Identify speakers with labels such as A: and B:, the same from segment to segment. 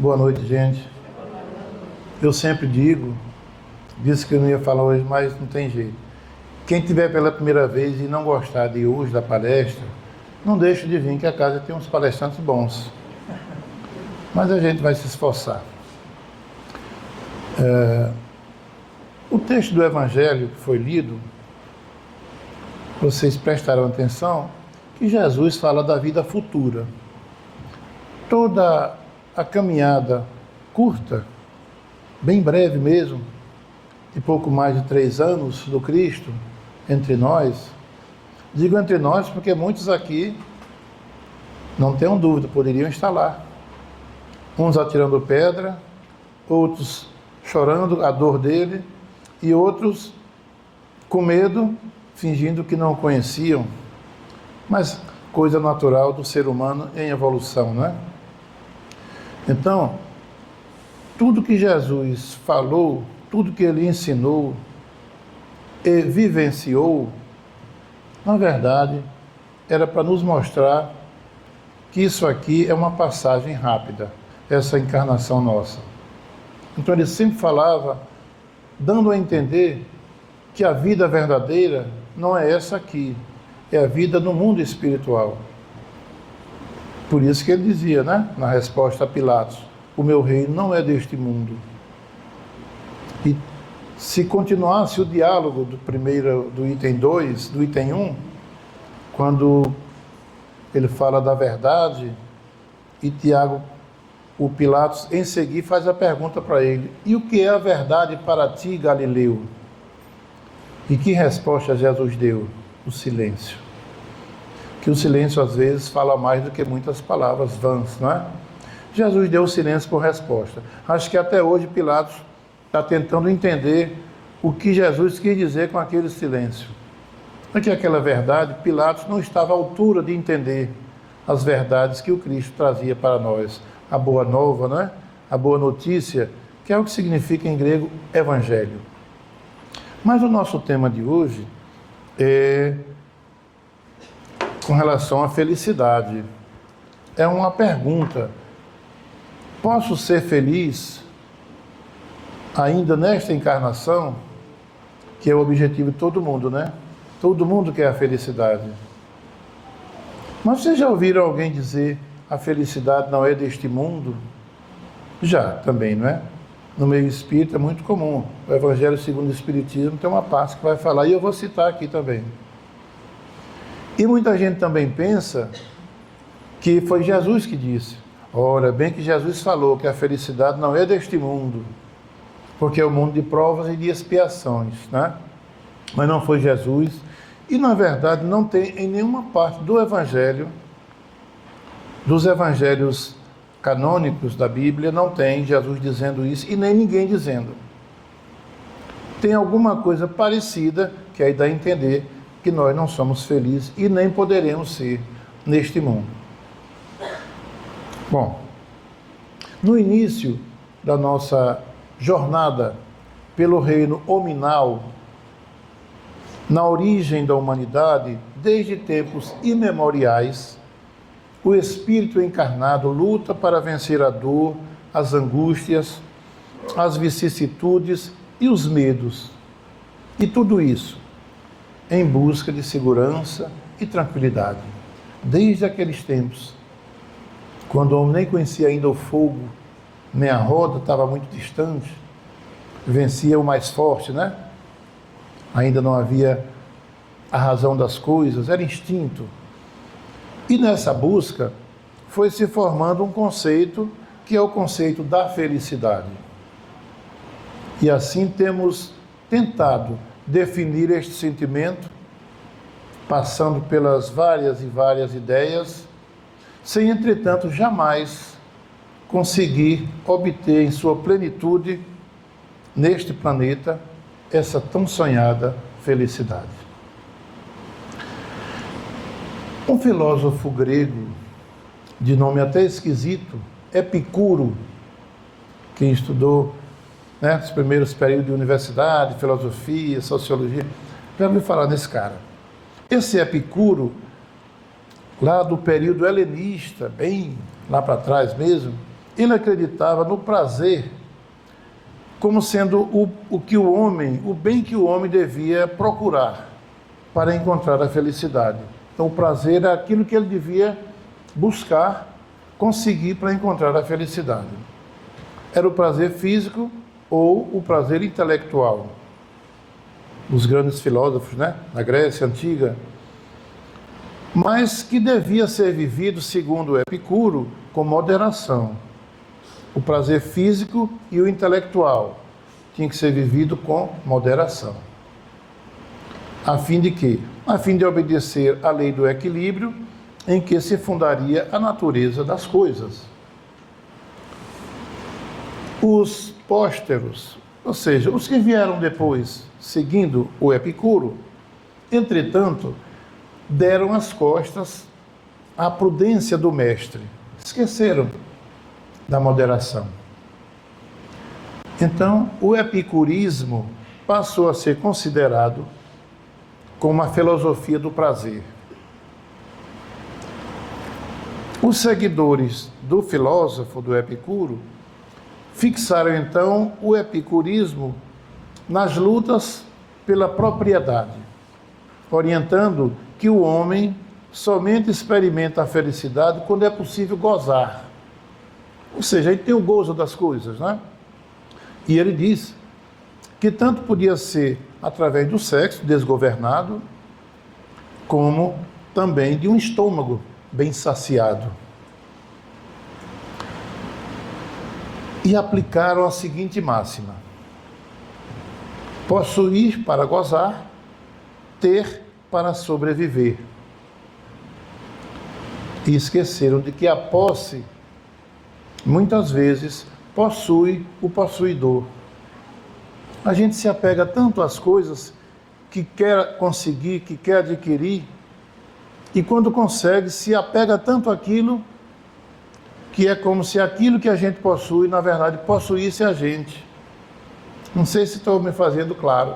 A: Boa noite, gente. Eu sempre disse que eu não ia falar hoje, mas não tem jeito. Quem tiver pela primeira vez e não gostar de hoje da palestra, não deixe de vir, que a casa tem uns palestrantes bons. Mas a gente vai se esforçar. O texto do Evangelho que foi lido, vocês prestaram atenção que Jesus fala da vida futura. Toda a caminhada curta, bem breve mesmo, de pouco mais de 3 anos do Cristo entre nós. Digo entre nós porque muitos aqui, não tenham dúvida, poderiam estar lá. Uns atirando pedra, outros chorando a dor dele e outros com medo, fingindo que não o conheciam. Mas coisa natural do ser humano em evolução, não é? Então, tudo que Jesus falou, tudo que ele ensinou e vivenciou, na verdade, era para nos mostrar que isso aqui é uma passagem rápida, essa encarnação nossa. Então ele sempre falava, dando a entender que a vida verdadeira não é essa aqui, é a vida no mundo espiritual. Por isso que ele dizia, né, na resposta a Pilatos, o meu reino não é deste mundo. E se continuasse o diálogo do item 2, do item 1, quando ele fala da verdade, e Tiago, o Pilatos, em seguida faz a pergunta para ele, e o que é a verdade para ti, Galileu? E que resposta Jesus deu? O silêncio. Que o silêncio às vezes fala mais do que muitas palavras vãs, não é? Jesus deu o silêncio por resposta. Acho que até hoje Pilatos está tentando entender o que Jesus quis dizer com aquele silêncio. Porque aquela verdade, Pilatos não estava à altura de entender as verdades que o Cristo trazia para nós. A boa nova, né? A boa notícia, que é o que significa em grego evangelho. Mas o nosso tema de hoje é com relação à felicidade. É uma pergunta. Posso ser feliz ainda nesta encarnação? Que é o objetivo de todo mundo, né? Todo mundo quer a felicidade. Mas vocês já ouviram alguém dizer a felicidade não é deste mundo? Já, também, não é? No meio espírita é muito comum. O Evangelho segundo o Espiritismo tem uma parte que vai falar, e eu vou citar aqui também. E muita gente também pensa que foi Jesus que disse. Ora, bem que Jesus falou que a felicidade não é deste mundo, porque é o mundo de provas e de expiações, né? Mas não foi Jesus. E, na verdade, não tem em nenhuma parte do Evangelho, dos Evangelhos canônicos da Bíblia, não tem Jesus dizendo isso e nem ninguém dizendo. Tem alguma coisa parecida que aí dá a entender que nós não somos felizes e nem poderemos ser neste mundo. Bom, no início da nossa jornada pelo reino hominal, na origem da humanidade, desde tempos imemoriais, o espírito encarnado luta para vencer a dor, as angústias, as vicissitudes e os medos. E tudo isso em busca de segurança e tranquilidade. Desde aqueles tempos, quando o homem nem conhecia ainda o fogo, nem a roda, estava muito distante, vencia o mais forte, né? Ainda não havia a razão das coisas, era instinto. E nessa busca foi se formando um conceito, que é o conceito da felicidade. E assim temos tentado definir este sentimento, passando pelas várias e várias ideias, sem, entretanto, jamais conseguir obter em sua plenitude, neste planeta, essa tão sonhada felicidade. Um filósofo grego, de nome até esquisito, Epicuro, quem estudou, né, os primeiros períodos de universidade, filosofia, sociologia, já ouviu falar nesse cara. Esse Epicuro, lá do período helenista, bem lá para trás mesmo, ele acreditava no prazer como sendo o bem que o homem devia procurar para encontrar a felicidade. Então o prazer é aquilo que ele devia buscar, conseguir para encontrar a felicidade. Era o prazer físico ou o prazer intelectual. Os grandes filósofos, né, da Grécia Antiga, mas que devia ser vivido, segundo Epicuro, com moderação. O prazer físico e o intelectual tinha que ser vivido com moderação. A fim de quê? A fim de obedecer à lei do equilíbrio, em que se fundaria a natureza das coisas. Os pósteros, ou seja, os que vieram depois, seguindo o Epicuro, entretanto, deram as costas à prudência do mestre. Esqueceram da moderação. Então, o epicurismo passou a ser considerado como a filosofia do prazer. Os seguidores do filósofo, do Epicuro, fixaram então o epicurismo nas lutas pela propriedade, orientando que o homem somente experimenta a felicidade quando é possível gozar. Ou seja, ele tem o gozo das coisas, né? E ele diz que tanto podia ser através do sexo desgovernado, como também de um estômago bem saciado. E aplicaram a seguinte máxima: possuir para gozar, ter para sobreviver. E esqueceram de que a posse, muitas vezes, possui o possuidor. A gente se apega tanto às coisas que quer conseguir, que quer adquirir, e quando consegue, se apega tanto àquilo, que é como se aquilo que a gente possui, na verdade, possuísse a gente. Não sei se estou me fazendo claro.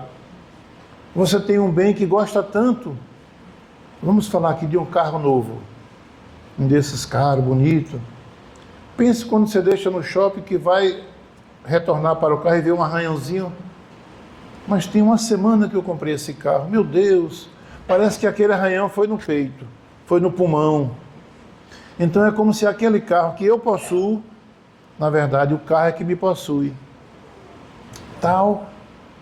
A: Você tem um bem que gosta tanto, vamos falar aqui de um carro novo, um desses caros, bonito. Pense quando você deixa no shopping que vai retornar para o carro e vê um arranhãozinho. Mas tem uma semana que eu comprei esse carro. Meu Deus, parece que aquele arranhão foi no peito, foi no pulmão. Então é como se aquele carro que eu possuo, na verdade o carro é que me possui. Tal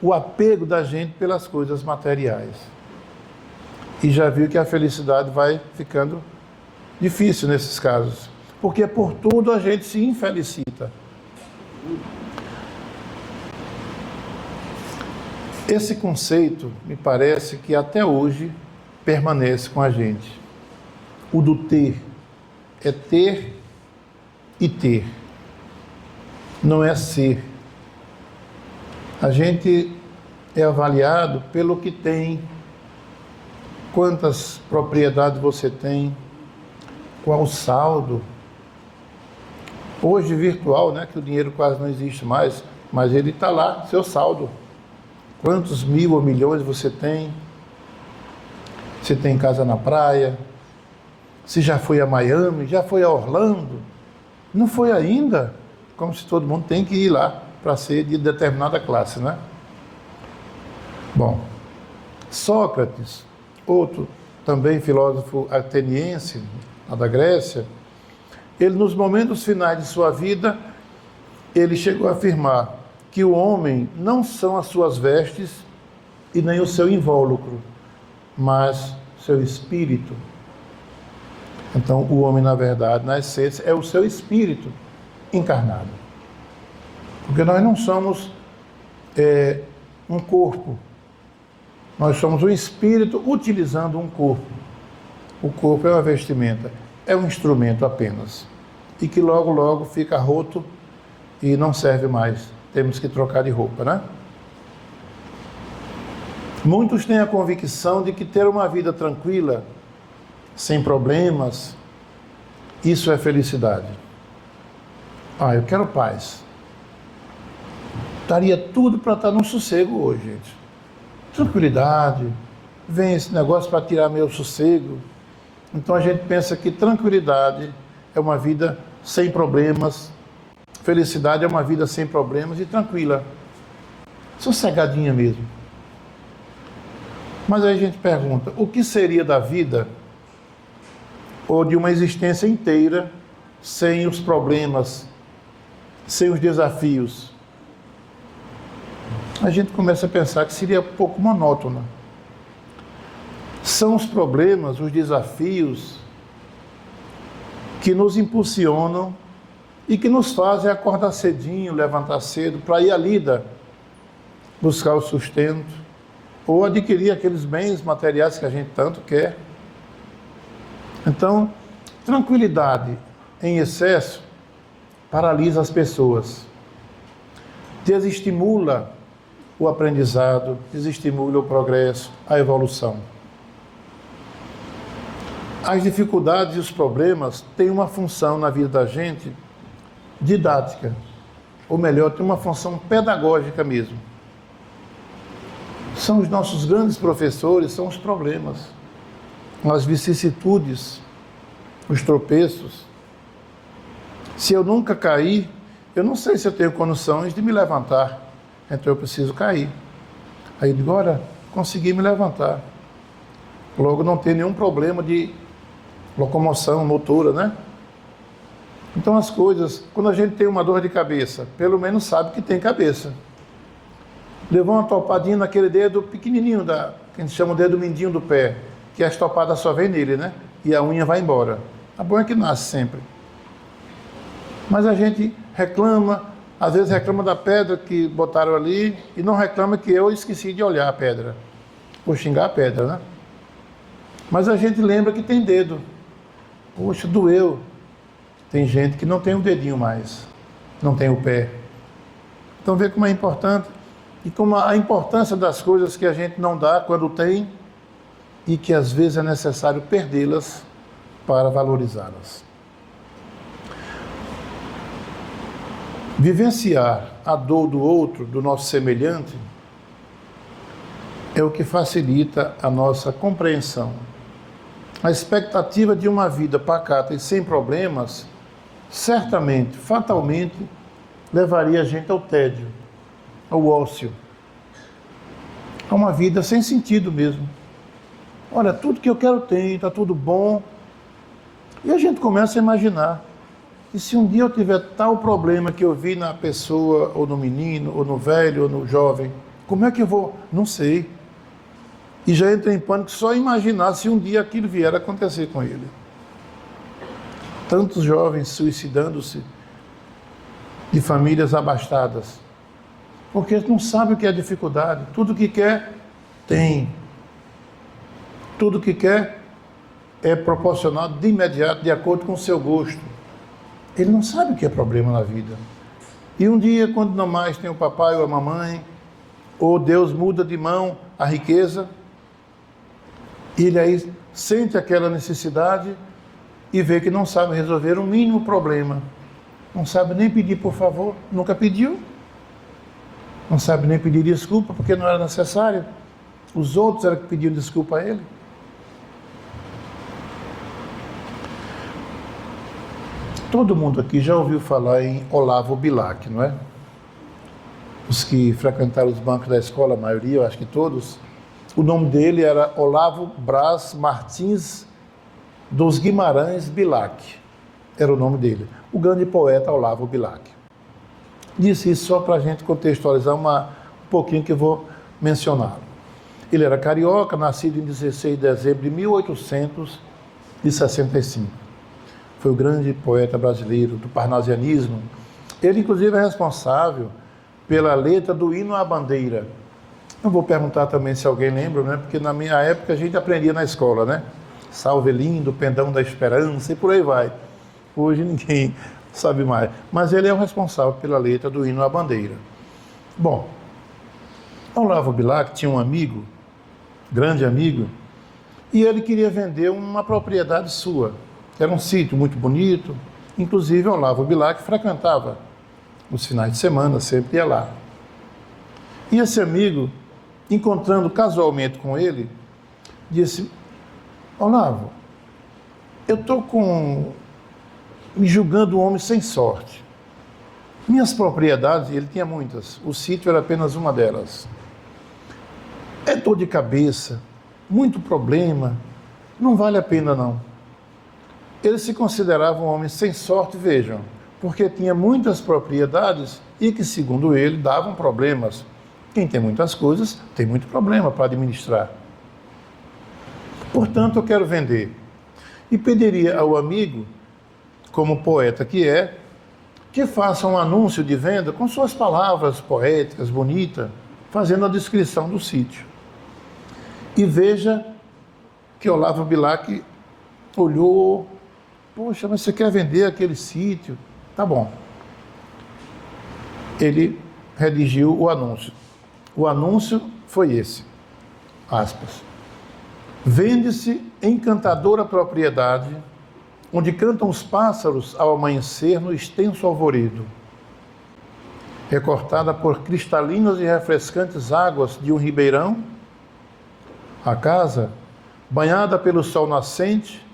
A: o apego da gente pelas coisas materiais. E já viu que a felicidade vai ficando difícil nesses casos. Porque por tudo a gente se infelicita. Esse conceito, me parece que até hoje permanece com a gente. O do ter. É ter e ter. Não é ser. A gente é avaliado pelo que tem, quantas propriedades você tem, qual o saldo. Hoje virtual, né, que o dinheiro quase não existe mais, mas ele está lá, seu saldo. Quantos mil ou milhões você tem? Você tem casa na praia? Se já foi a Miami? Já foi a Orlando? Não foi ainda? Como se todo mundo tem que ir lá para ser de determinada classe, né? Bom, Sócrates, outro também filósofo ateniense, lá da Grécia, ele nos momentos finais de sua vida, ele chegou a afirmar que o homem não são as suas vestes e nem o seu invólucro, mas seu espírito. Então, o homem, na verdade, na essência, é o seu espírito encarnado. Porque nós não somos um corpo. Nós somos um espírito utilizando um corpo. O corpo é uma vestimenta, é um instrumento apenas. E que logo, logo fica roto e não serve mais. Temos que trocar de roupa, né? Muitos têm a convicção de que ter uma vida tranquila, sem problemas, isso é felicidade. Ah, eu quero paz. Daria tudo para estar no sossego hoje, gente. Tranquilidade, vem esse negócio para tirar meu sossego. Então a gente pensa que tranquilidade é uma vida sem problemas, Felicidade é uma vida sem problemas e tranquila, sossegadinha mesmo. Mas aí a gente pergunta, o que seria da vida ou de uma existência inteira sem os problemas, sem os desafios? A gente começa a pensar que seria um pouco monótona. São os problemas, os desafios que nos impulsionam e que nos fazem acordar cedinho, levantar cedo, para ir à lida, buscar o sustento, ou adquirir aqueles bens materiais que a gente tanto quer. Então, tranquilidade em excesso paralisa as pessoas, desestimula o aprendizado, desestimula o progresso, a evolução. As dificuldades e os problemas têm uma função na vida da gente didática, ou melhor, tem uma função pedagógica mesmo. São os nossos grandes professores, são os problemas, as vicissitudes, os tropeços. Se eu nunca cair, eu não sei se eu tenho condições de me levantar, então eu preciso cair. Aí agora consegui me levantar. Logo não tem nenhum problema de locomoção motora, né? Então as coisas, quando a gente tem uma dor de cabeça, pelo menos sabe que tem cabeça. Levou uma topadinha naquele dedo pequenininho, que a gente chama o dedo mindinho do pé, que a estopada só vem nele, né? E a unha vai embora. A bom é que nasce sempre. Mas a gente reclama, às vezes reclama da pedra que botaram ali, e não reclama que eu esqueci de olhar a pedra. Vou xingar a pedra, né? Mas a gente lembra que tem dedo. Poxa, doeu. Tem gente que não tem um dedinho mais, não tem o pé. Então vê como é importante, e como a importância das coisas que a gente não dá quando tem, e que às vezes é necessário perdê-las para valorizá-las. Vivenciar a dor do outro, do nosso semelhante, é o que facilita a nossa compreensão. A expectativa de uma vida pacata e sem problemas, certamente, fatalmente, levaria a gente ao tédio, ao ócio, a uma vida sem sentido mesmo. Olha, tudo que eu quero tem, está tudo bom. E a gente começa a imaginar, e se um dia eu tiver tal problema que eu vi na pessoa, ou no menino, ou no velho, ou no jovem, como é que eu vou? Não sei. E já entra em pânico só imaginar se um dia aquilo vier a acontecer com ele. Tantos jovens suicidando-se de famílias abastadas, porque não sabem o que é dificuldade. Tudo que quer, tem. Tudo que quer é proporcionado de imediato, de acordo com o seu gosto. Ele não sabe o que é problema na vida. E um dia, quando não mais tem o papai ou a mamãe, ou Deus muda de mão a riqueza, ele aí sente aquela necessidade e vê que não sabe resolver um mínimo problema. Não sabe nem pedir por favor, nunca pediu. Não sabe nem pedir desculpa porque não era necessário. Os outros eram que pediam desculpa a ele. Todo mundo aqui já ouviu falar em Olavo Bilac, não é? Os que frequentaram os bancos da escola, a maioria, eu acho que todos, o nome dele era Olavo Braz Martins dos Guimarães Bilac. Era o nome dele. O grande poeta Olavo Bilac. Disse isso só para a gente contextualizar um pouquinho que eu vou mencioná-lo. Ele era carioca, nascido em 16 de dezembro de 1865. Foi o grande poeta brasileiro do parnasianismo. Ele, inclusive, é responsável pela letra do hino à bandeira. Não vou perguntar também se alguém lembra, né? Porque na minha época a gente aprendia na escola, né? Salve lindo, pendão da esperança e por aí vai. Hoje ninguém sabe mais. Mas ele é o responsável pela letra do hino à bandeira. Bom, Olavo Bilac tinha um amigo, grande amigo, e ele queria vender uma propriedade sua. Era um sítio muito bonito. Inclusive, Olavo Bilac frequentava os finais de semana, sempre ia lá. E esse amigo, encontrando casualmente com ele, disse: Olavo, eu estou me julgando um homem sem sorte. Minhas propriedades, ele tinha muitas, o sítio era apenas uma delas. É dor de cabeça, muito problema, não vale a pena não. Ele se considerava um homem sem sorte, vejam, porque tinha muitas propriedades e que, segundo ele, davam problemas. Quem tem muitas coisas tem muito problema para administrar. Portanto, eu quero vender. E pediria ao amigo, como poeta que é, que faça um anúncio de venda com suas palavras poéticas, bonitas, fazendo a descrição do sítio. E veja que Olavo Bilac olhou, poxa, mas você quer vender aquele sítio? Tá bom. Ele redigiu o anúncio. O anúncio foi esse, aspas. Vende-se encantadora propriedade, onde cantam os pássaros ao amanhecer no extenso alvoredo, recortada por cristalinas e refrescantes águas de um ribeirão. A casa, banhada pelo sol nascente,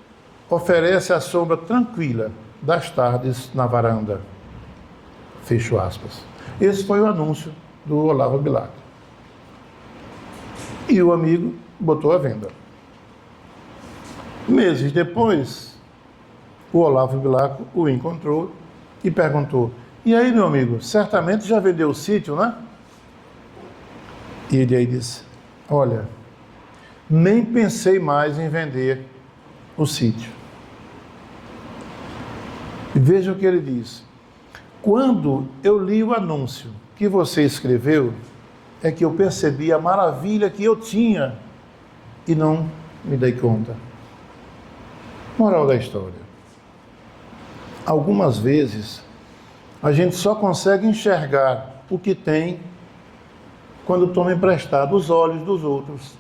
A: oferece a sombra tranquila das tardes na varanda. Fecho aspas. Esse foi o anúncio do Olavo Bilac. E o amigo botou à venda. Meses depois, o Olavo Bilac o encontrou e perguntou: e aí, meu amigo, certamente já vendeu o sítio, né? E ele aí disse: olha, nem pensei mais em vender o sítio. E veja o que ele diz. Quando eu li o anúncio que você escreveu, é que eu percebi a maravilha que eu tinha e não me dei conta. Moral da história. Algumas vezes, a gente só consegue enxergar o que tem quando toma emprestado os olhos dos outros.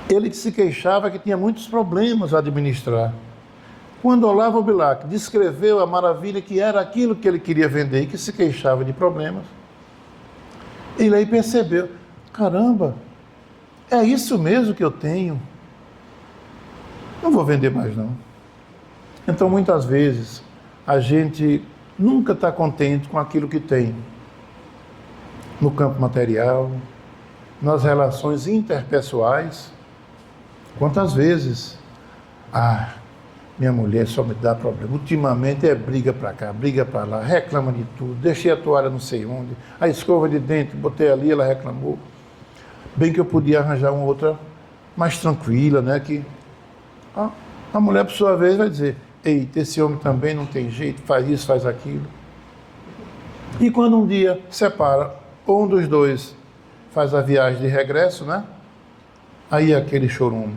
A: Ele que se queixava que tinha muitos problemas a administrar. Quando Olavo Bilac descreveu a maravilha que era aquilo que ele queria vender e que se queixava de problemas, ele aí percebeu, caramba, é isso mesmo que eu tenho. Não vou vender mais não. Então muitas vezes a gente nunca está contente com aquilo que tem. No campo material, nas relações interpessoais. Quantas vezes, minha mulher só me dá problema. Ultimamente é briga para cá, briga para lá, reclama de tudo. Deixei a toalha não sei onde, a escova de dente, botei ali, ela reclamou. Bem que eu podia arranjar uma outra mais tranquila, né? Que a mulher, por sua vez, vai dizer: eita, esse homem também não tem jeito, faz isso, faz aquilo. E quando um dia separa, ou um dos dois faz a viagem de regresso, né? Aí é aquele chorume.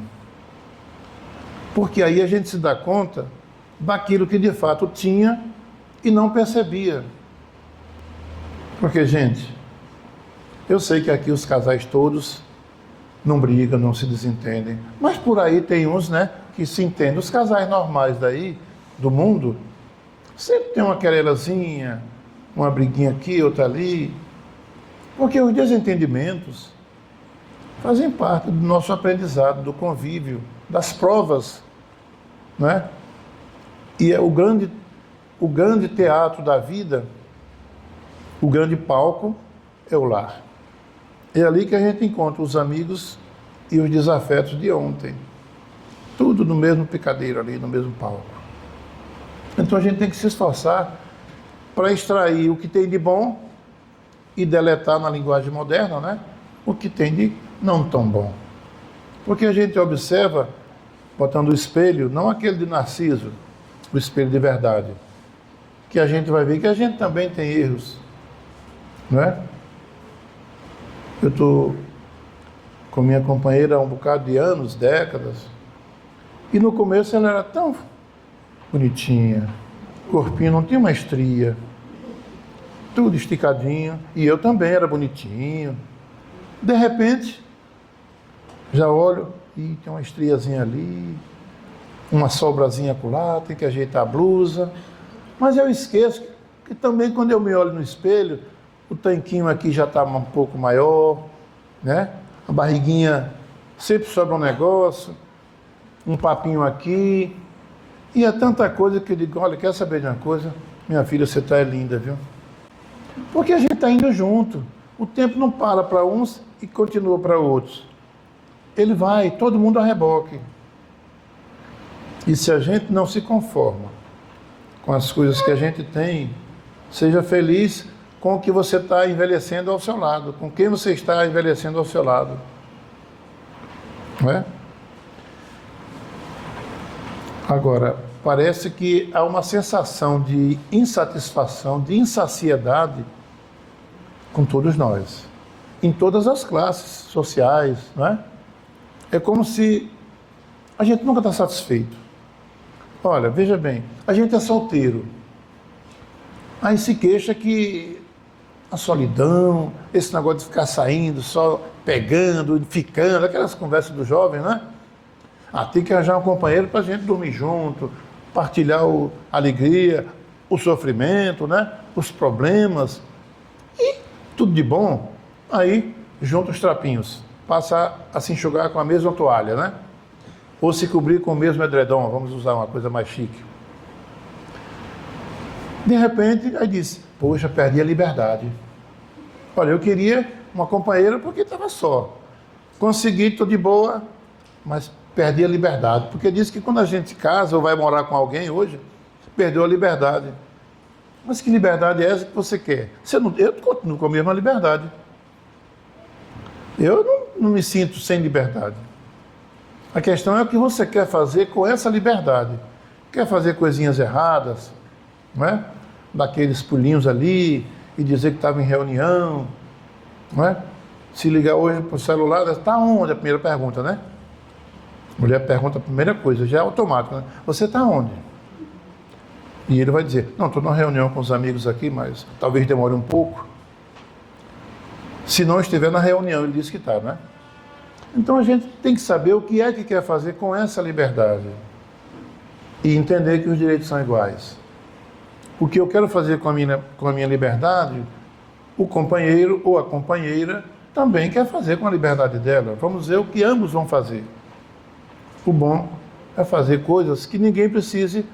A: Porque aí a gente se dá conta daquilo que de fato tinha e não percebia. Porque, gente, eu sei que aqui os casais todos não brigam, não se desentendem, mas por aí tem uns, né, que se entendem. Os casais normais daí, do mundo, sempre tem uma querelazinha, uma briguinha aqui, outra ali, porque os desentendimentos fazem parte do nosso aprendizado, do convívio, das provas, né? E é o grande teatro da vida, o grande palco é o lar. É ali que a gente encontra os amigos e os desafetos de ontem. Tudo no mesmo picadeiro ali, no mesmo palco. Então a gente tem que se esforçar para extrair o que tem de bom e deletar na linguagem moderna, né? O que tem de não tão bom. Porque a gente observa, botando o espelho, não aquele de Narciso, o espelho de verdade, que a gente vai ver que a gente também tem erros, não é? Eu estou com minha companheira há um bocado de anos, décadas, e no começo ela era tão bonitinha, o corpinho não tinha uma estria, tudo esticadinho, e eu também era bonitinho. De repente, já olho e tem uma estriazinha ali, uma sobrazinha acolá, tem que ajeitar a blusa. Mas eu esqueço que também quando eu me olho no espelho, o tanquinho aqui já está um pouco maior, né? A barriguinha sempre sobra um negócio, um papinho aqui. E é tanta coisa que eu digo: olha, quer saber de uma coisa? Minha filha, você está linda, viu? Porque a gente está indo junto. O tempo não para uns e continua para outros. Ele vai, todo mundo a reboque. E se a gente não se conforma com as coisas que a gente tem, seja feliz com o que você está envelhecendo ao seu lado, com quem você está envelhecendo ao seu lado. Não é? Agora, parece que há uma sensação de insatisfação, de insaciedade com todos nós, em todas as classes sociais, não é? É como se a gente nunca está satisfeito. Olha, veja bem, a gente é solteiro, aí se queixa que a solidão, esse negócio de ficar saindo, só pegando, ficando, aquelas conversas dos jovens, né? Tem que arranjar um companheiro para a gente dormir junto, partilhar a alegria, o sofrimento, né? Os problemas, e tudo de bom, aí junta os trapinhos, passa a se enxugar com a mesma toalha, né? Ou se cobrir com o mesmo edredom, vamos usar uma coisa mais chique. De repente, aí diz, poxa, perdi a liberdade. Olha, eu queria uma companheira porque estava só. Consegui, estou de boa, mas perdi a liberdade. Porque diz que quando a gente casa ou vai morar com alguém hoje, perdeu a liberdade. Mas que liberdade é essa que você quer? Eu continuo com a mesma liberdade. Eu não me sinto sem liberdade. A questão é o que você quer fazer com essa liberdade. Quer fazer coisinhas erradas, não é? Daqueles pulinhos ali e dizer que estava em reunião, não é? Se ligar hoje para o celular, está onde? A primeira pergunta, né? A mulher pergunta a primeira coisa, já é automático, né? Você está onde? E ele vai dizer, não, estou numa reunião com os amigos aqui, mas talvez demore um pouco. Se não estiver na reunião, ele diz que está, né? Então a gente tem que saber o que é que quer fazer com essa liberdade e entender que os direitos são iguais. O que eu quero fazer com a minha liberdade, o companheiro ou a companheira também quer fazer com a liberdade dela. Vamos ver o que ambos vão fazer. O bom é fazer coisas que ninguém precise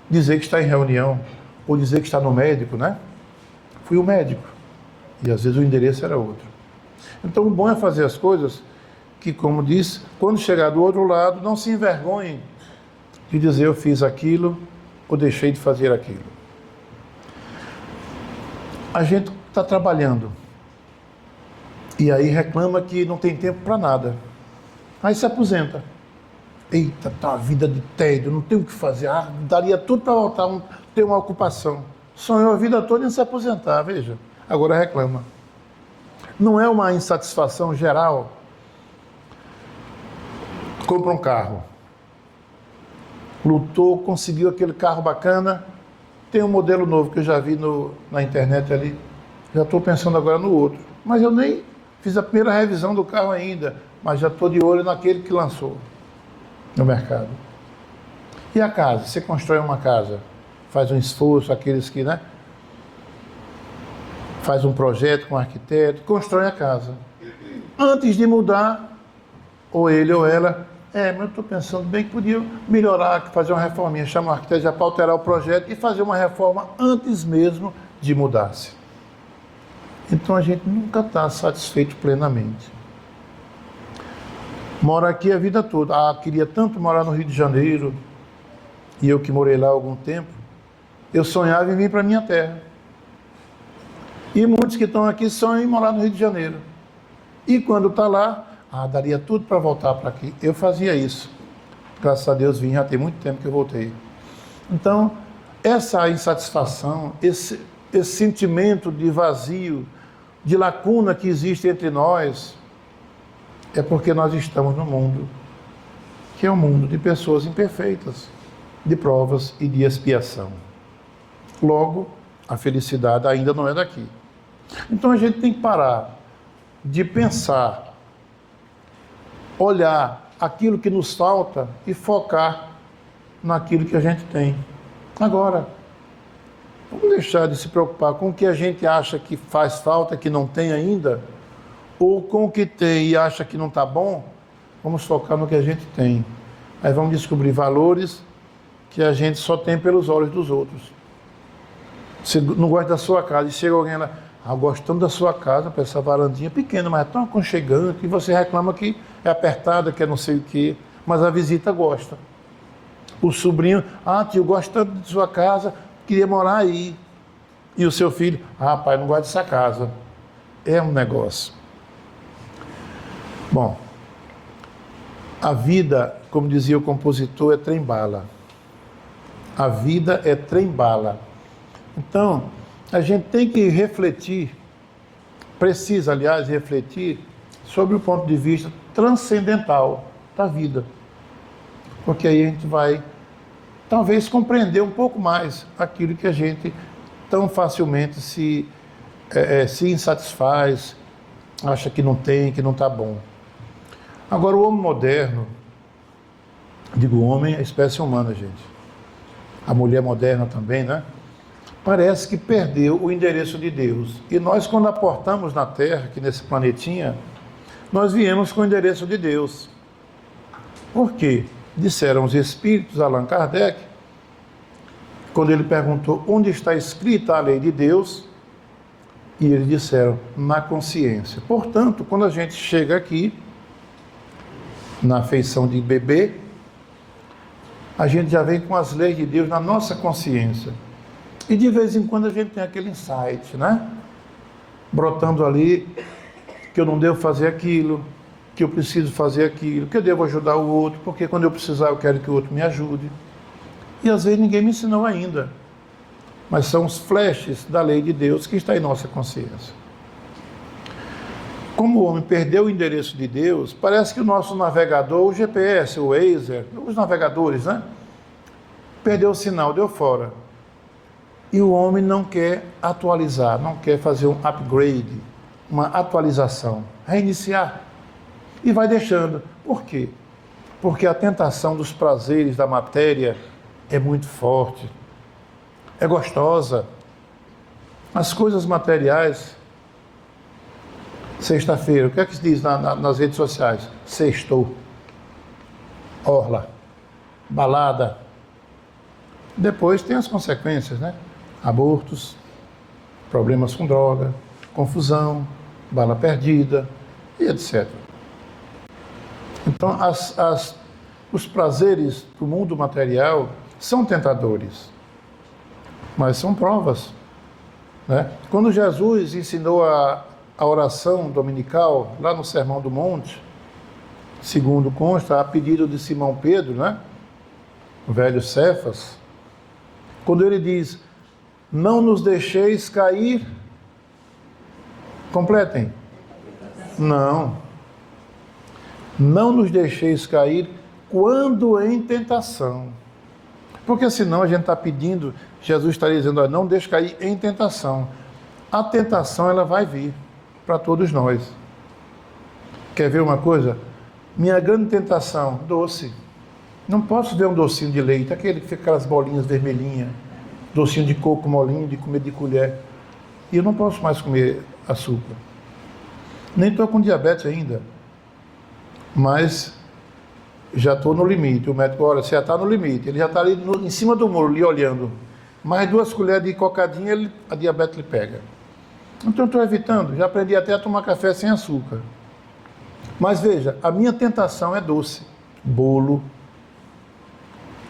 A: dizer que está em reunião ou dizer que está no médico, né? Fui o médico e às vezes o endereço era outro. Então o bom é fazer as coisas que, como diz, quando chegar do outro lado, não se envergonhem de dizer eu fiz aquilo ou deixei de fazer aquilo. A gente está trabalhando e aí reclama que não tem tempo para nada. Aí se aposenta. Eita, tá uma vida de tédio, não tenho o que fazer. Daria tudo para voltar a ter uma ocupação. Sonhou a vida toda em se aposentar, veja. Agora reclama. Não é uma insatisfação geral? Compra um carro. Lutou, conseguiu aquele carro bacana. Tem um modelo novo que eu já vi na internet ali. Já estou pensando agora no outro. Mas eu nem fiz a primeira revisão do carro ainda. Mas já estou de olho naquele que lançou no mercado. E a casa? Você constrói uma casa, faz um esforço, aqueles que, né? Faz um projeto com um arquiteto, constrói a casa. Antes de mudar, ou ele ou ela, mas eu estou pensando bem que podia melhorar, fazer uma reforminha, chama o arquiteto já para alterar o projeto e fazer uma reforma antes mesmo de mudar-se. Então a gente nunca está satisfeito plenamente. Mora aqui a vida toda. Queria tanto morar no Rio de Janeiro, e eu que morei lá há algum tempo, eu sonhava em vir para a minha terra. E muitos que estão aqui sonham em morar no Rio de Janeiro. E quando está lá, daria tudo para voltar para aqui. Eu fazia isso. Graças a Deus vim, já tem muito tempo que eu voltei. Então, essa insatisfação, esse sentimento de vazio, de lacuna que existe entre nós, é porque nós estamos no mundo, que é um mundo de pessoas imperfeitas, de provas e de expiação. Logo, a felicidade ainda não é daqui. Então a gente tem que parar de pensar, olhar aquilo que nos falta e focar naquilo que a gente tem. Agora, vamos deixar de se preocupar com o que a gente acha que faz falta, que não tem ainda, ou com o que tem e acha que não está bom. Vamos focar no que a gente tem. Aí vamos descobrir valores que a gente só tem pelos olhos dos outros. Você não gosta da sua casa e chega alguém lá, gostando da sua casa, para essa varandinha pequena, mas é tão aconchegante, e você reclama que é apertada, que é não sei o quê, mas a visita gosta. O sobrinho, tio, gosto tanto de sua casa, queria morar aí. E o seu filho, pai, não gosto dessa casa. É um negócio. Bom, a vida, como dizia o compositor, é trem-bala. A vida é trem-bala. Então, a gente tem que refletir, precisa, aliás, refletir sobre o ponto de vista transcendental da vida. Porque aí a gente vai, talvez, compreender um pouco mais aquilo que a gente tão facilmente se insatisfaz, acha que não tem, que não está bom. Agora, o homem moderno, digo o homem, a espécie humana, gente. A mulher moderna também, né? Parece que perdeu o endereço de Deus. E nós, quando aportamos na Terra, aqui nesse planetinha, nós viemos com o endereço de Deus. Por quê? Disseram os espíritos, Allan Kardec, quando ele perguntou onde está escrita a lei de Deus, e eles disseram, na consciência. Portanto, quando a gente chega aqui, na feição de bebê, a gente já vem com as leis de Deus na nossa consciência. E de vez em quando a gente tem aquele insight, né? Brotando ali, que eu não devo fazer aquilo, que eu preciso fazer aquilo, que eu devo ajudar o outro, porque quando eu precisar eu quero que o outro me ajude. E às vezes ninguém me ensinou ainda. Mas são os flashes da lei de Deus que está em nossa consciência. Como o homem perdeu o endereço de Deus, parece que o nosso navegador, o GPS, o Waze, os navegadores, né? Perdeu o sinal, deu fora. E o homem não quer atualizar, não quer fazer um upgrade, uma atualização, reiniciar. E vai deixando. Por quê? Porque a tentação dos prazeres da matéria é muito forte, é gostosa. As coisas materiais, sexta-feira, o que é que se diz nas redes sociais? Sextou, orla, balada. Depois tem as consequências, né? Abortos, problemas com droga, confusão, bala perdida e etc. Então, os prazeres do mundo material são tentadores, mas são provas, né? Quando Jesus ensinou a oração dominical, lá no Sermão do Monte, segundo consta, a pedido de Simão Pedro, né? O velho Cefas, quando ele diz, não nos deixeis cair, completem, não nos deixeis cair quando em tentação, porque senão a gente está pedindo, Jesus está dizendo, não deixe cair em tentação. A tentação ela vai vir para todos nós. Quer ver uma coisa? Minha grande tentação, doce. Não posso ver um docinho de leite, aquele que fica aquelas bolinhas vermelhinhas, docinho de coco molinho, de comer de colher. E eu não posso mais comer açúcar. Nem estou com diabetes ainda. Mas já estou no limite. O médico, olha, você já está no limite. Ele já está ali em cima do muro, lhe olhando. Mais 2 colheres de cocadinha, a diabetes lhe pega. Então estou evitando. Já aprendi até a tomar café sem açúcar. Mas veja, a minha tentação é doce. Bolo,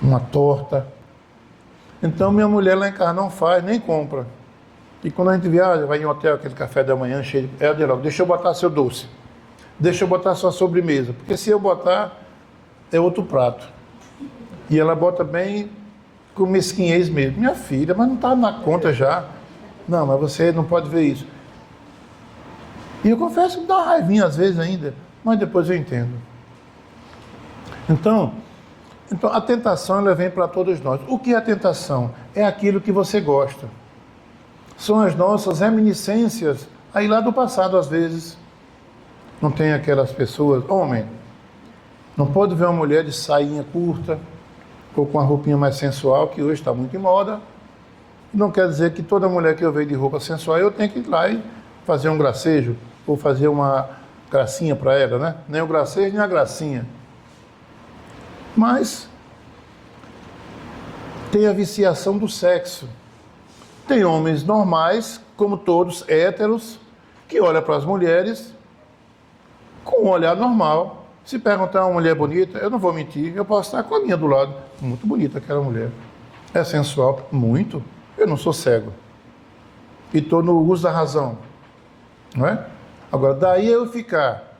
A: uma torta. Então minha mulher lá em casa não faz, nem compra. E quando a gente viaja, vai em hotel, aquele café da manhã cheio de... Ela diz logo, deixa eu botar seu doce. Deixa eu botar sua sobremesa. Porque se eu botar, é outro prato. E ela bota bem com mesquinhez mesmo. Minha filha, mas não está na conta já. Não, mas você não pode ver isso. E eu confesso que me dá uma raivinha às vezes ainda, mas depois eu entendo. Então a tentação ela vem para todos nós. O que é a tentação? É aquilo que você gosta. São as nossas reminiscências aí lá do passado às vezes. Não tem aquelas pessoas, homem, não pode ver uma mulher de sainha curta ou com uma roupinha mais sensual, que hoje está muito em moda. Não quer dizer que toda mulher que eu vejo de roupa sensual, eu tenho que ir lá e fazer um gracejo, ou fazer uma gracinha para ela, né? Nem o gracejo, nem a gracinha. Mas tem a viciação do sexo. Tem homens normais, como todos, héteros, que olham para as mulheres com um olhar normal. Se perguntar uma mulher bonita, eu não vou mentir, eu posso estar com a minha do lado. Muito bonita aquela mulher. É sensual? Muito. Eu não sou cego. E estou no uso da razão. Não é? Agora, daí eu ficar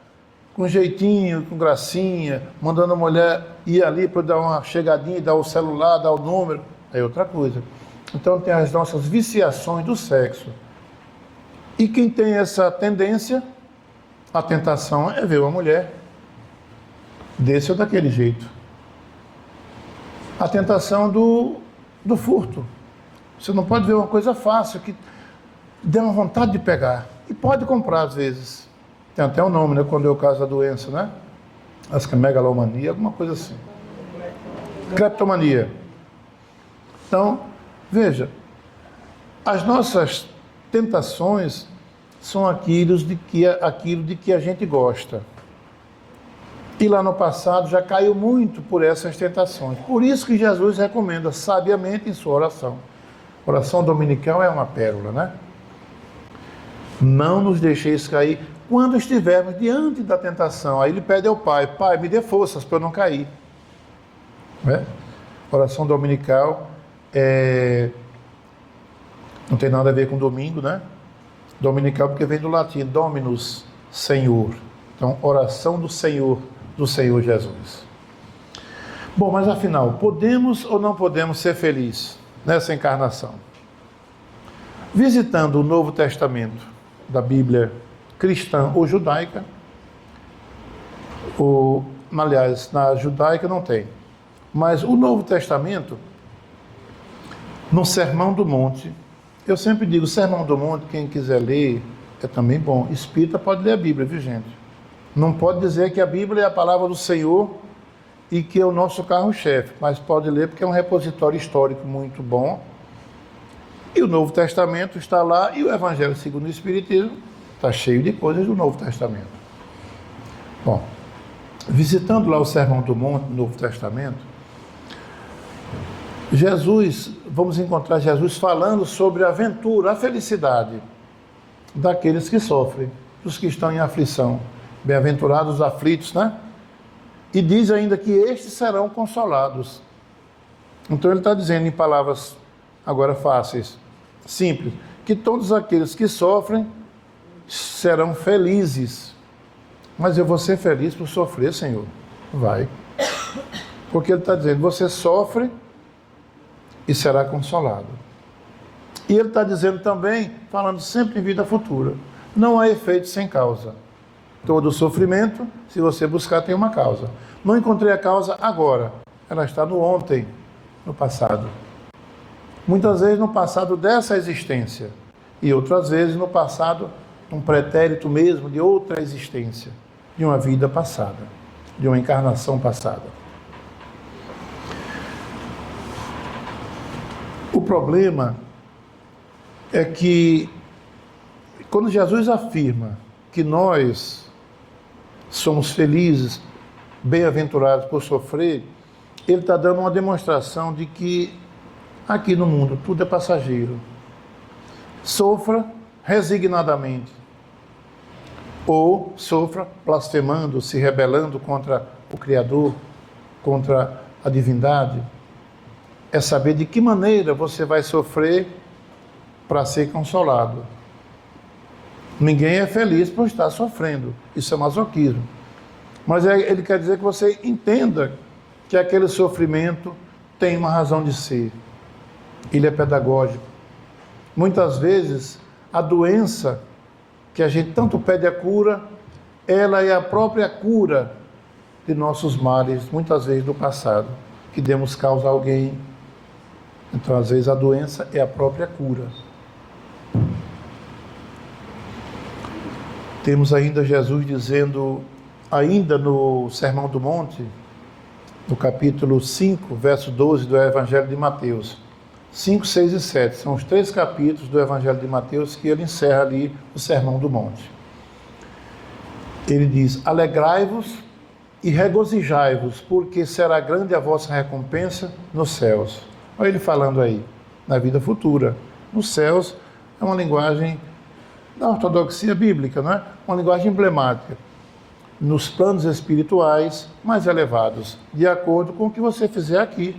A: com jeitinho, com gracinha, mandando a mulher ir ali para dar uma chegadinha, dar o celular, dar o número, é outra coisa. Então tem as nossas viciações do sexo. E quem tem essa tendência, a tentação é ver uma mulher desse ou daquele jeito. A tentação do furto. Você não pode ver uma coisa fácil que dê uma vontade de pegar. E pode comprar às vezes. Tem até um nome, né? Quando é o caso da doença, né? Acho que é megalomania, alguma coisa assim. Cleptomania. Então, veja, as nossas tentações são aquilo de que a gente gosta. E lá no passado já caiu muito por essas tentações. Por isso que Jesus recomenda sabiamente em sua oração. A oração dominical é uma pérola, né? Não nos deixeis cair quando estivermos diante da tentação. Aí ele pede ao Pai, Pai, me dê forças para eu não cair. Né? Oração dominical não tem nada a ver com domingo, né? Dominical porque vem do latim, Dominus, Senhor. Então, oração do Senhor Jesus. Bom, mas afinal, podemos ou não podemos ser felizes nessa encarnação? Visitando o Novo Testamento da Bíblia cristã ou judaica, aliás, na judaica não tem, mas o Novo Testamento, no Sermão do Monte, eu sempre digo, Sermão do Monte, quem quiser ler, é também bom. Espírita pode ler a Bíblia, viu gente? Não pode dizer que a Bíblia é a palavra do Senhor e que é o nosso carro-chefe, mas pode ler porque é um repositório histórico muito bom. E o Novo Testamento está lá e o Evangelho segundo o Espiritismo está cheio de coisas do Novo Testamento. Bom, visitando lá o Sermão do Monte, no Novo Testamento, vamos encontrar Jesus falando sobre a aventura, a felicidade daqueles que sofrem, dos que estão em aflição. Bem-aventurados os aflitos, né? E diz ainda que estes serão consolados. Então ele está dizendo em palavras agora fáceis, simples, que todos aqueles que sofrem serão felizes. Mas eu vou ser feliz por sofrer, Senhor? Vai. Porque ele está dizendo, você sofre e será consolado. E ele está dizendo também, falando sempre em vida futura, não há efeito sem causa. Todo sofrimento, se você buscar, tem uma causa. Não encontrei a causa agora, ela está no ontem, no passado. Muitas vezes no passado dessa existência, e outras vezes no passado, um pretérito mesmo de outra existência, de uma vida passada, de uma encarnação passada. O problema é que, quando Jesus afirma que nós somos felizes, bem-aventurados por sofrer, ele está dando uma demonstração de que aqui no mundo tudo é passageiro. Sofra resignadamente, ou sofra blasfemando, se rebelando contra o Criador, contra a divindade. É saber de que maneira você vai sofrer para ser consolado. Ninguém é feliz por estar sofrendo. Isso é masoquismo. Mas ele quer dizer que você entenda que aquele sofrimento tem uma razão de ser. Ele é pedagógico. Muitas vezes, a doença que a gente tanto pede a cura, ela é a própria cura de nossos males, muitas vezes do passado, que demos causa a alguém. Então, às vezes, a doença é a própria cura. Temos ainda Jesus dizendo, ainda no Sermão do Monte, no capítulo 5, verso 12 do Evangelho de Mateus. 5, 6 e 7, são os 3 capítulos do Evangelho de Mateus que ele encerra ali o Sermão do Monte. Ele diz, alegrai-vos e regozijai-vos, porque será grande a vossa recompensa nos céus. Olha ele falando aí, na vida futura. Nos céus é uma linguagem da ortodoxia bíblica, não é? Uma linguagem emblemática. Nos planos espirituais mais elevados, de acordo com o que você fizer aqui.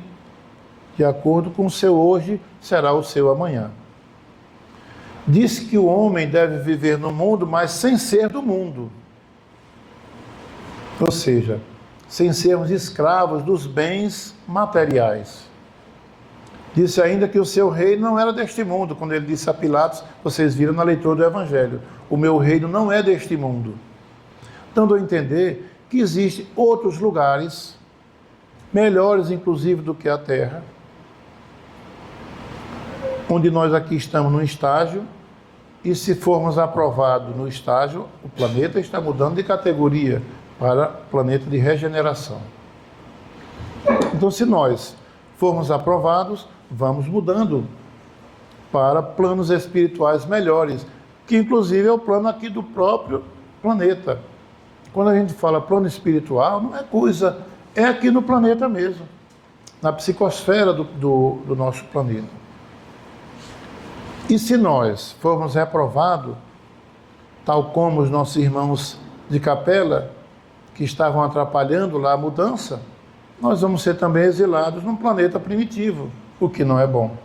A: De acordo com o seu hoje, será o seu amanhã. Diz que o homem deve viver no mundo, mas sem ser do mundo. Ou seja, sem sermos escravos dos bens materiais. Disse ainda que o seu reino não era deste mundo, quando ele disse a Pilatos, vocês viram na leitura do Evangelho, o meu reino não é deste mundo. Dando a entender que existem outros lugares, melhores inclusive do que a Terra, onde nós aqui estamos num estágio, e se formos aprovados no estágio, o planeta está mudando de categoria para planeta de regeneração. Então, se nós formos aprovados, vamos mudando para planos espirituais melhores, que inclusive é o plano aqui do próprio planeta. Quando a gente fala plano espiritual, não é coisa, é aqui no planeta mesmo, na psicosfera do nosso planeta. E se nós formos reprovados, tal como os nossos irmãos de capela, que estavam atrapalhando lá a mudança, nós vamos ser também exilados num planeta primitivo, o que não é bom.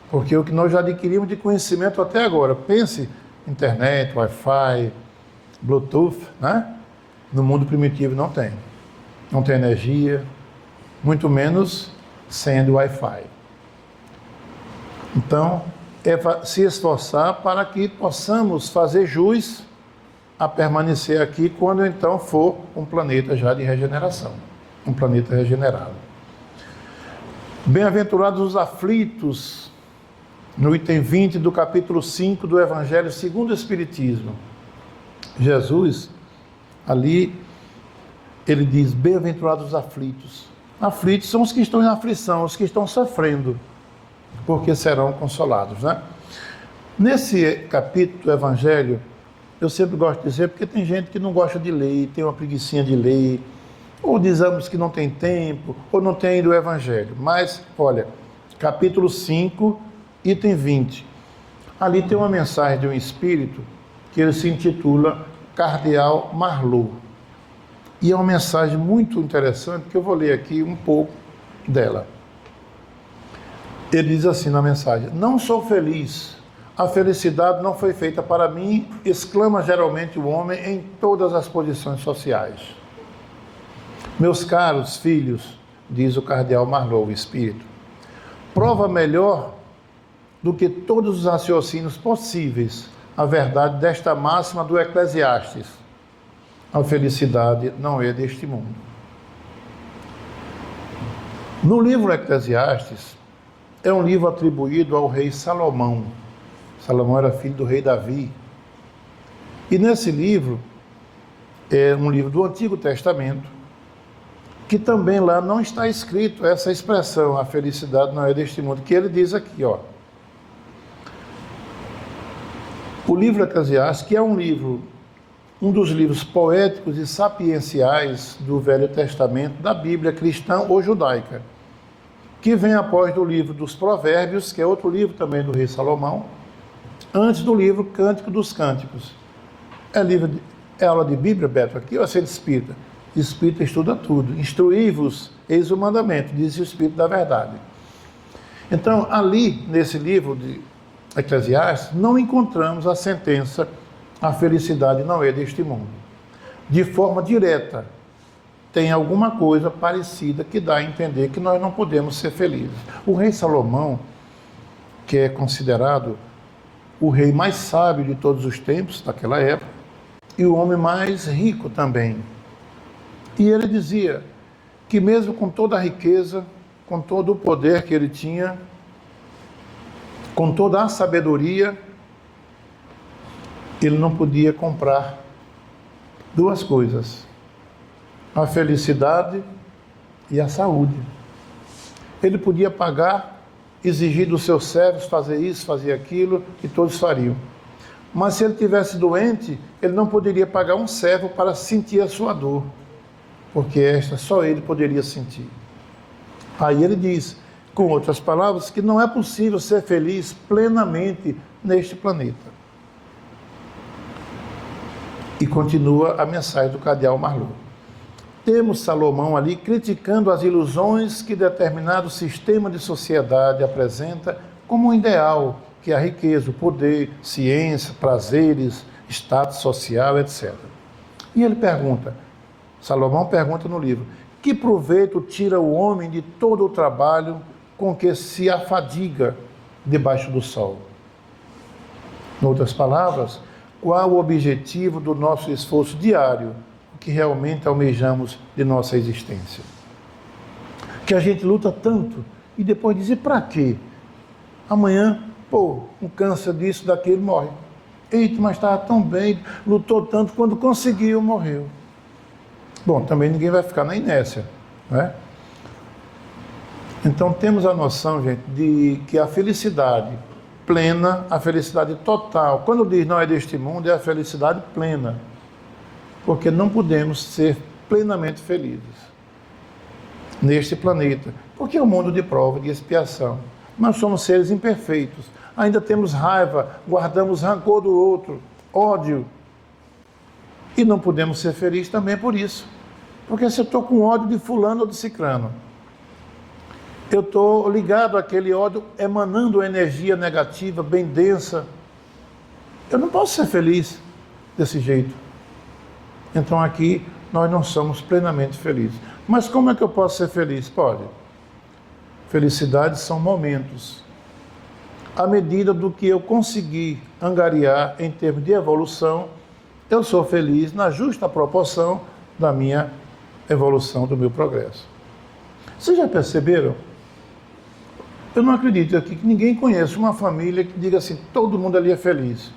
A: Porque o que nós já adquirimos de conhecimento até agora, pense, internet, Wi-Fi, Bluetooth, né? No mundo primitivo não tem. Não tem energia, muito menos sendo Wi-Fi. Então, é se esforçar para que possamos fazer jus a permanecer aqui quando então for um planeta já de regeneração, um planeta regenerado. Bem-aventurados os aflitos, no item 20 do capítulo 5 do Evangelho segundo o Espiritismo. Jesus, ali, ele diz, bem-aventurados os aflitos. Aflitos são os que estão em aflição, os que estão sofrendo, porque serão consolados, né? Nesse capítulo do Evangelho, eu sempre gosto de dizer, porque tem gente que não gosta de ler, tem uma preguicinha de ler, ou dizemos que não tem tempo, ou não tem ido o Evangelho. Mas, olha, capítulo 5, item 20. Ali tem uma mensagem de um espírito que ele se intitula Cardeal Marlot. E é uma mensagem muito interessante, que eu vou ler aqui um pouco dela. Ele diz assim na mensagem: não sou feliz, a felicidade não foi feita para mim, exclama geralmente o homem em todas as posições sociais. Meus caros filhos, diz o Cardeal Marlot, o espírito, prova melhor do que todos os raciocínios possíveis a verdade desta máxima do Eclesiastes: a felicidade não é deste mundo. No livro Eclesiastes, é um livro atribuído ao rei Salomão. Salomão era filho do rei Davi. E nesse livro, é um livro do Antigo Testamento, que também lá não está escrito essa expressão, a felicidade não é deste mundo, que ele diz aqui, ó. O livro Eclesiastes, que é um dos livros poéticos e sapienciais do Velho Testamento, da Bíblia cristã ou judaica, que vem após do livro dos Provérbios, que é outro livro também do rei Salomão, antes do livro Cântico dos Cânticos. É aula de Bíblia, Beto, aqui, ou é ser espírita? Espírita estuda tudo. Instruí-vos, eis o mandamento, diz o Espírito da Verdade. Então, ali, nesse livro de Eclesiastes, não encontramos a sentença, a felicidade não é deste mundo. De forma direta, tem alguma coisa parecida que dá a entender que nós não podemos ser felizes. O rei Salomão, que é considerado o rei mais sábio de todos os tempos daquela época, e o homem mais rico também. E ele dizia que mesmo com toda a riqueza, com todo o poder que ele tinha, com toda a sabedoria, ele não podia comprar duas coisas: a felicidade e a saúde. Ele podia pagar, exigir dos seus servos fazer isso, fazer aquilo, e todos fariam. Mas se ele tivesse doente, ele não poderia pagar um servo para sentir a sua dor, porque esta só ele poderia sentir. Aí ele diz: Com outras palavras, que não é possível ser feliz plenamente neste planeta. E continua a mensagem do cardeal Marlot. Temos Salomão ali criticando as ilusões que determinado sistema de sociedade apresenta como um ideal, que é a riqueza, o poder, ciência, prazeres, status social, etc. E ele pergunta, Salomão pergunta no livro, que proveito tira o homem de todo o trabalho com que se afadiga debaixo do sol? Em outras palavras, qual o objetivo do nosso esforço diário, o que realmente almejamos de nossa existência? Que a gente luta tanto e depois diz, e para quê? Amanhã, um câncer disso, daquele, morre. Eita, mas estava tão bem, lutou tanto, quando conseguiu, morreu. Bom, também ninguém vai ficar na inércia, né? Então temos a noção, gente, de que a felicidade plena, a felicidade total, quando diz não é deste mundo, é a felicidade plena, porque não podemos ser plenamente felizes neste planeta, porque é um mundo de prova, de expiação. Nós somos seres imperfeitos, ainda temos raiva, guardamos rancor do outro, ódio, e não podemos ser felizes também por isso, porque se eu estou com ódio de fulano ou de cicrano, eu estou ligado àquele ódio emanando energia negativa, bem densa. Eu não posso ser feliz desse jeito. Então aqui nós não somos plenamente felizes. Mas como é que eu posso ser feliz? Pode. Felicidade são momentos. À medida do que eu conseguir angariar em termos de evolução, eu sou feliz na justa proporção da minha evolução, do meu progresso. Vocês já perceberam? Eu não acredito aqui que ninguém conheça uma família que diga assim, todo mundo ali é feliz.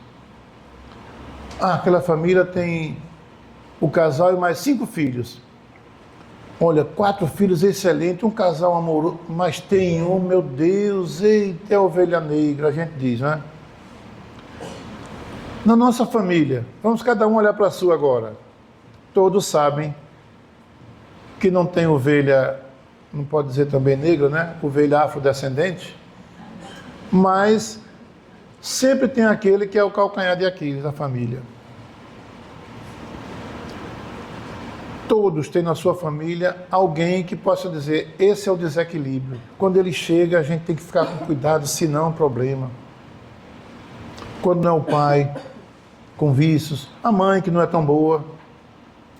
A: Ah, aquela família tem o casal e mais 5 filhos. Olha, 4 filhos excelentes, um casal amoroso, mas tem um, meu Deus, eita, é ovelha negra, a gente diz, né? Na nossa família, vamos cada um olhar para a sua agora. Todos sabem que não tem ovelha, não pode dizer também negra, né? Ovelha afrodescendente, mas sempre tem aquele que é o calcanhar de Aquiles da família. Todos têm na sua família alguém que possa dizer, esse é o desequilíbrio. Quando ele chega, a gente tem que ficar com cuidado, senão é um problema. Quando não é o pai, com vícios, a mãe que não é tão boa,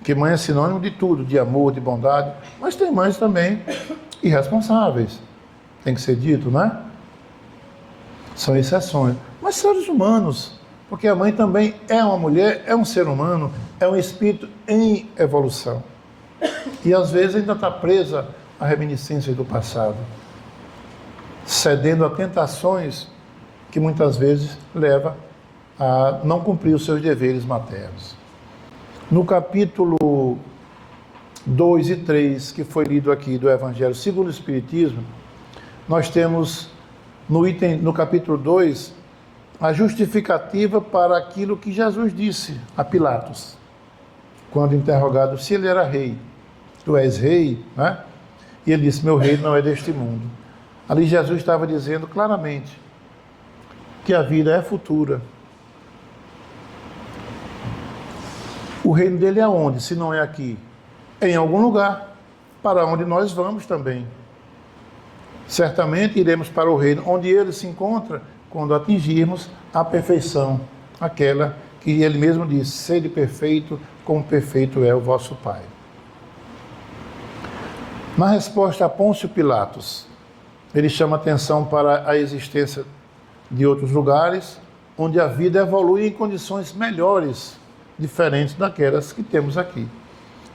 A: que mãe é sinônimo de tudo, de amor, de bondade, mas tem mães também irresponsáveis, tem que ser dito, né? São exceções, mas seres humanos, porque a mãe também é uma mulher, é um ser humano, é um espírito em evolução, e às vezes ainda está presa a reminiscências do passado, cedendo a tentações que muitas vezes leva a não cumprir os seus deveres maternos. No capítulo 2 e 3, que foi lido aqui do Evangelho segundo o Espiritismo, nós temos no capítulo 2 a justificativa para aquilo que Jesus disse a Pilatos, quando interrogado se ele era rei. Tu és rei, né? E ele disse, meu reino não é deste mundo. Ali Jesus estava dizendo claramente que a vida é futura. O reino dele é onde, se não é aqui? É em algum lugar, para onde nós vamos também. Certamente iremos para o reino onde ele se encontra, quando atingirmos a perfeição, aquela que ele mesmo disse, sede perfeito, como perfeito é o vosso Pai. Na resposta a Pôncio Pilatos, ele chama atenção para a existência de outros lugares, onde a vida evolui em condições melhores, diferentes daquelas que temos aqui.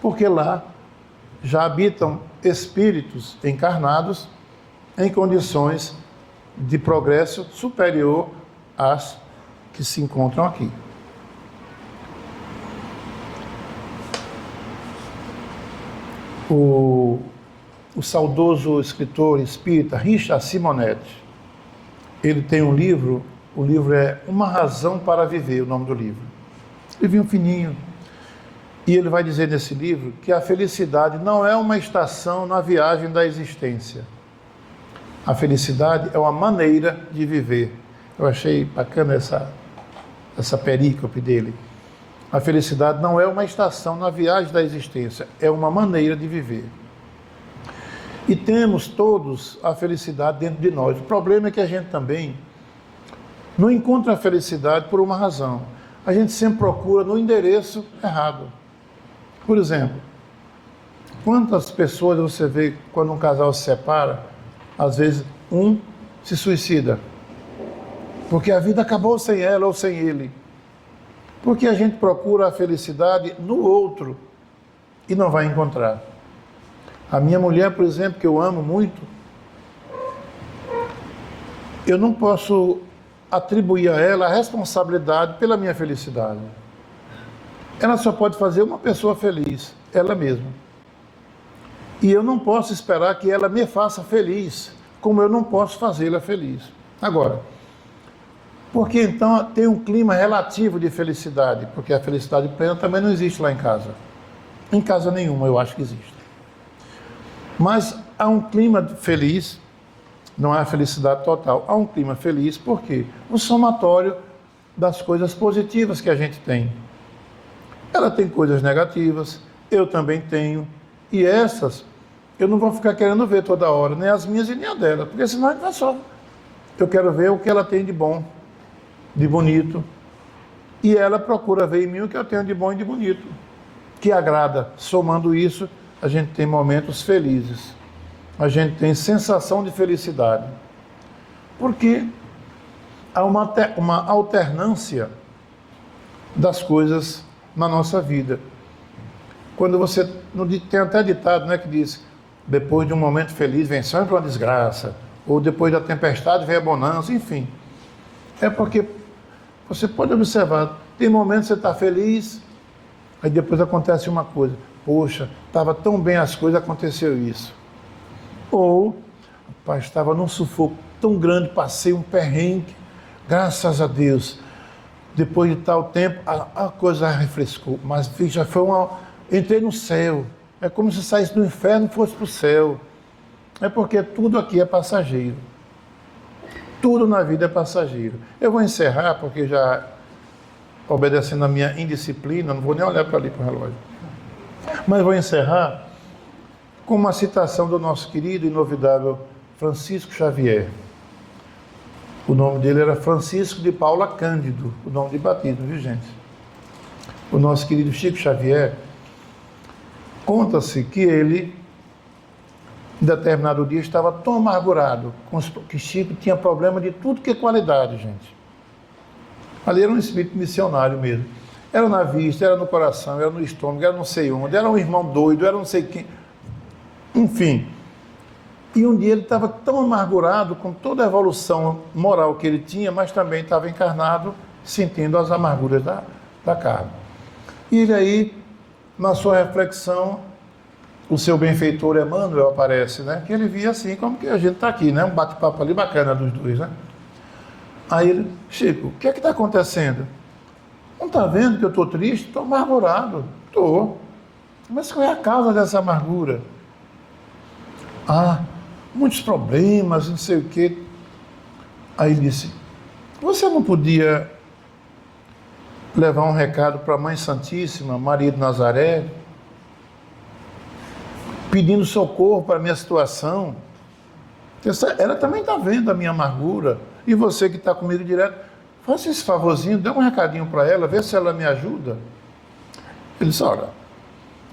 A: Porque lá já habitam espíritos encarnados em condições de progresso superior às que se encontram aqui. O saudoso escritor espírita Richard Simonetti, ele tem um livro, o livro é Uma Razão para Viver, o nome do livro. Livrinho fininho. E ele vai dizer nesse livro que a felicidade não é uma estação na viagem da existência. A felicidade é uma maneira de viver. Eu achei bacana essa perícope dele. A felicidade não é uma estação na viagem da existência, é uma maneira de viver. E temos todos a felicidade dentro de nós. O problema é que a gente também não encontra a felicidade por uma razão. A gente sempre procura no endereço errado. Por exemplo, quantas pessoas você vê quando um casal se separa, às vezes um se suicida, porque a vida acabou sem ela ou sem ele. Porque a gente procura a felicidade no outro e não vai encontrar. A minha mulher, por exemplo, que eu amo muito, eu não posso atribuir a ela a responsabilidade pela minha felicidade. Ela só pode fazer uma pessoa feliz, ela mesma. E eu não posso esperar que ela me faça feliz, como eu não posso fazê-la feliz. Agora, porque então tem um clima relativo de felicidade, porque a felicidade plena também não existe lá em casa. Em casa nenhuma eu acho que existe. Mas há um clima feliz, não há felicidade total, há um clima feliz, por quê? O somatório das coisas positivas que a gente tem. Ela tem coisas negativas, eu também tenho, e essas eu não vou ficar querendo ver toda hora, nem as minhas e nem a dela, porque senão não é só. Eu quero ver o que ela tem de bom, de bonito, e ela procura ver em mim o que eu tenho de bom e de bonito, que agrada. Somando isso, a gente tem momentos felizes, a gente tem sensação de felicidade, porque há uma alternância das coisas na nossa vida. Quando você, tem até ditado, né, que diz, depois de um momento feliz vem sempre uma desgraça, ou depois da tempestade vem a bonança, enfim. É porque você pode observar, tem momentos que você está feliz, aí depois acontece uma coisa, poxa, estava tão bem as coisas, aconteceu isso. Ou, rapaz, estava num sufoco tão grande, passei um perrengue, graças a Deus, depois de tal tempo, a coisa refrescou, mas já foi entrei no céu, é como se saísse do inferno e fosse para o céu. É porque tudo aqui é passageiro. Tudo na vida é passageiro. Eu vou encerrar, porque já obedecendo a minha indisciplina, não vou nem olhar para ali para o relógio. Mas vou encerrar com uma citação do nosso querido e inovidável Francisco Xavier. O nome dele era Francisco de Paula Cândido, o nome de batismo, viu, gente? O nosso querido Chico Xavier, conta-se que ele, em determinado dia, estava tão amargurado, que Chico tinha problema de tudo que é qualidade, gente. Ali era um espírito missionário mesmo. Era na vista, era no coração, era no estômago, era não sei onde, era um irmão doido, era não sei quem. Enfim. E um dia ele estava tão amargurado com toda a evolução moral que ele tinha, mas também estava encarnado, sentindo as amarguras da carne. E ele aí, na sua reflexão, o seu benfeitor Emmanuel aparece, né? Que ele via assim, como que a gente está aqui, né? Um bate-papo ali bacana dos dois, né? Aí ele, Chico, o que é que está acontecendo? Não está vendo que eu estou triste? Estou amargurado. Estou. Mas qual é a causa dessa amargura? Ah, muitos problemas, não sei o quê. Aí ele disse, você não podia levar um recado para a Mãe Santíssima, Maria de Nazaré, pedindo socorro para a minha situação? Ela também está vendo a minha amargura. E você que está comigo direto, faça esse favorzinho, dê um recadinho para ela, vê se ela me ajuda. Ele disse, olha,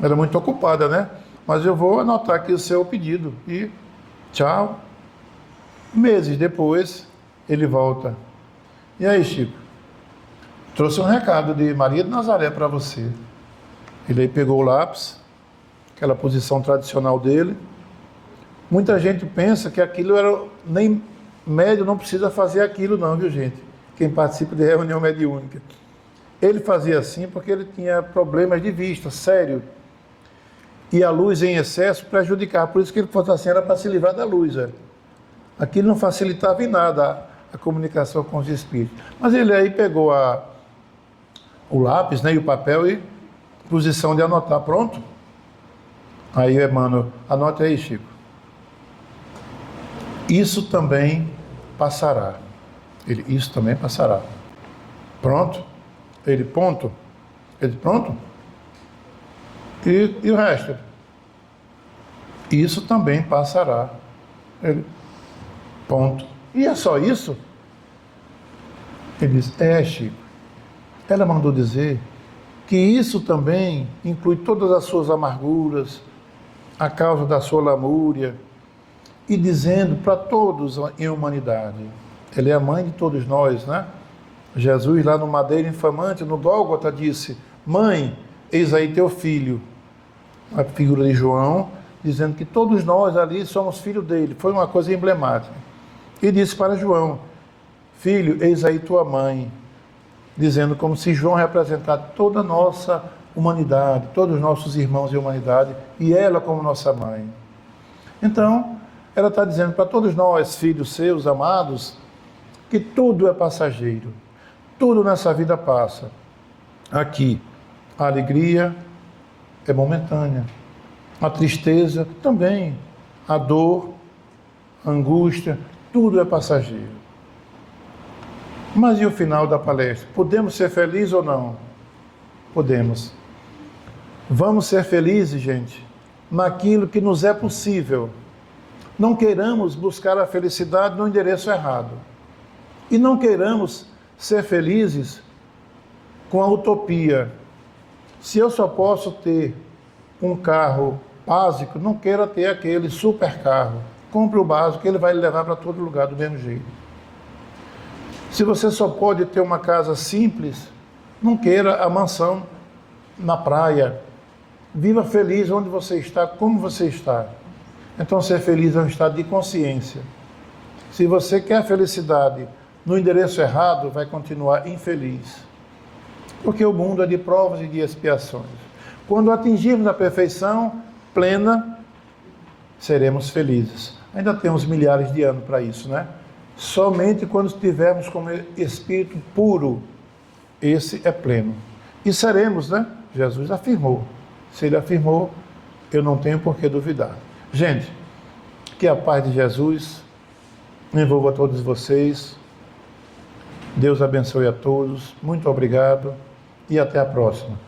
A: ela é muito ocupada, né? Mas eu vou anotar aqui o seu pedido. E tchau. Meses depois, ele volta. E aí, Chico? Trouxe um recado de Maria de Nazaré para você. Ele aí pegou o lápis, aquela posição tradicional dele. Muita gente pensa que aquilo era... Nem médium não precisa fazer aquilo não, viu, gente? Quem participa de reunião mediúnica. Ele fazia assim porque ele tinha problemas de vista, sério. E a luz em excesso prejudicava. Por isso que ele fosse assim, era para se livrar da luz. Aquilo não facilitava em nada a comunicação com os espíritos. Mas ele aí pegou o lápis, né, e o papel e posição de anotar. Pronto? Aí, Emmanuel, anote aí, Chico. Isso também passará. Isso também passará. Pronto? Ponto. Pronto? E o resto? Isso também passará. Ponto. E é só isso? Ele diz, Chico. Ela mandou dizer que isso também inclui todas as suas amarguras, a causa da sua lamúria, e dizendo para todos em humanidade. Ela é a mãe de todos nós, né? Jesus, lá no madeiro infamante, no Gólgota, disse, mãe, eis aí teu filho. A figura de João, dizendo que todos nós ali somos filhos dele. Foi uma coisa emblemática. E disse para João, filho, eis aí tua mãe. Dizendo como se João representasse toda a nossa humanidade, todos os nossos irmãos de humanidade, e ela como nossa mãe. Então, ela está dizendo para todos nós, filhos seus, amados, que tudo é passageiro, tudo nessa vida passa. Aqui, a alegria é momentânea, a tristeza também, a dor, a angústia, tudo é passageiro. Mas e o final da palestra? Podemos ser felizes ou não? Podemos. Vamos ser felizes, gente, naquilo que nos é possível. Não queiramos buscar a felicidade no endereço errado. E não queiramos ser felizes com a utopia. Se eu só posso ter um carro básico, não queira ter aquele super carro. Compre o básico, ele vai lhe levar para todo lugar do mesmo jeito. Se você só pode ter uma casa simples, não queira a mansão na praia. Viva feliz onde você está, como você está. Então, ser feliz é um estado de consciência. Se você quer a felicidade no endereço errado, vai continuar infeliz. Porque o mundo é de provas e de expiações. Quando atingirmos a perfeição plena, seremos felizes. Ainda temos milhares de anos para isso, né? Somente quando estivermos como espírito puro, esse é pleno. E seremos, né? Jesus afirmou. Se ele afirmou, eu não tenho por que duvidar. Gente, que a paz de Jesus envolva todos vocês. Deus abençoe a todos. Muito obrigado e até a próxima.